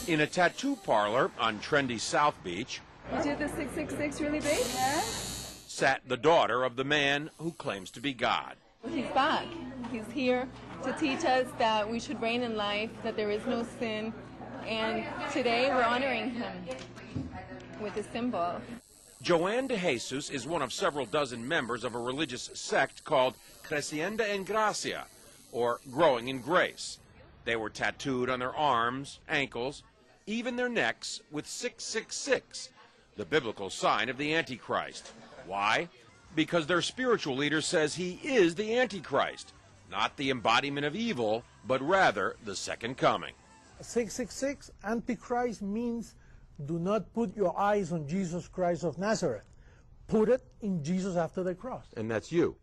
In a tattoo parlor on trendy South Beach, You did the 666 really big? Yeah. sat the daughter of the man who claims to be God. He's back. He's here to teach us that we should reign in life, that there is no sin, and today we're honoring him with this symbol. Joanne de Jesus is one of several dozen members of a religious sect called Creciendo en Gracia, or Growing in Grace. They were tattooed on their arms, ankles, even their necks with 666, the biblical sign of the Antichrist. Why? Because their spiritual leader says he is the Antichrist, not the embodiment of evil, but rather the second coming. 666, Antichrist, means do not put your eyes on Jesus Christ of Nazareth. Put it in Jesus after the cross. And that's you.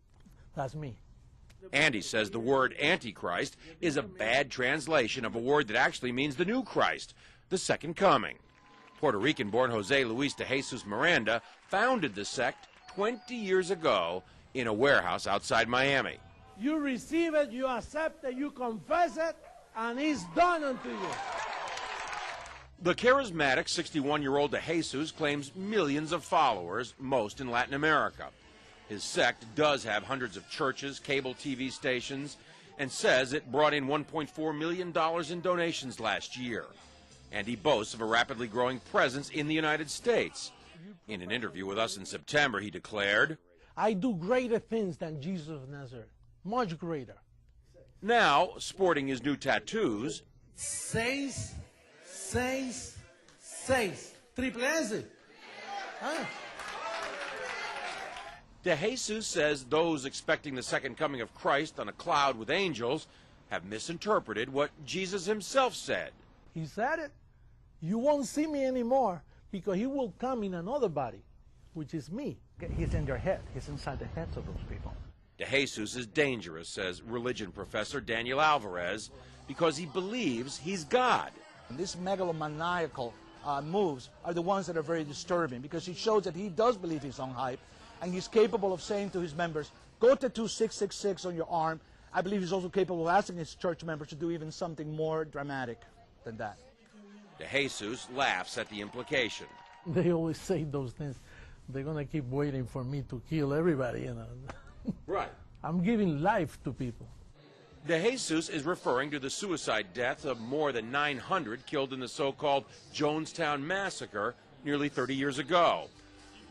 That's me. Andy says the word Antichrist is a bad translation of a word that actually means the new Christ, the second coming. Puerto Rican-born Jose Luis de Jesus Miranda founded the sect 20 years ago in a warehouse outside Miami. You receive it, you accept it, you confess it, and it's done unto you. The charismatic 61-year-old de Jesus claims millions of followers, most in Latin America. His sect does have hundreds of churches, cable TV stations, and says it brought in $1.4 million in donations last year. And he boasts of a rapidly growing presence in the United States. In an interview with us in September, he declared, I do greater things than Jesus of Nazareth, much greater. Now, sporting his new tattoos, 6, 6, 6. Triple S. Huh? de Jesus says those expecting the second coming of Christ on a cloud with angels have misinterpreted what Jesus himself said. He said it. You won't see me anymore because he will come in another body, which is me. He's in their head. He's inside the heads of those people. De Jesus is dangerous, says religion professor Daniel Alvarez, because he believes he's God. And these megalomaniacal moves are the ones that are very disturbing because it shows that he does believe his own hype, and he's capable of saying to his members, go tattoo 666 on your arm. I believe he's also capable of asking his church members to do even something more dramatic than that. De Jesus laughs at the implication. They always say those things. They're going to keep waiting for me to kill everybody, you know. Right. I'm giving life to people. De Jesus is referring to the suicide deaths of more than 900 killed in the so-called Jonestown Massacre nearly 30 years ago.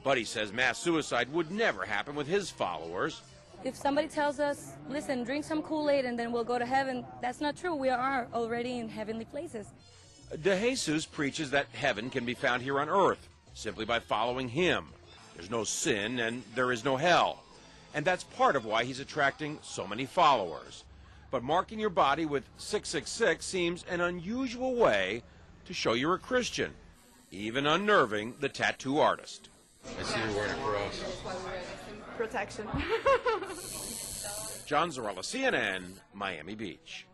But he says mass suicide would never happen with his followers. If somebody tells us, listen, drink some Kool-Aid and then we'll go to heaven, that's not true. We are already in heavenly places. De Jesus preaches that heaven can be found here on earth simply by following him. There's no sin and there is no hell. And that's part of why he's attracting so many followers. But marking your body with 666 seems an unusual way to show you're a Christian, even unnerving the tattoo artist. I see you're wearing a cross. Protection. John Zarella, CNN, Miami Beach.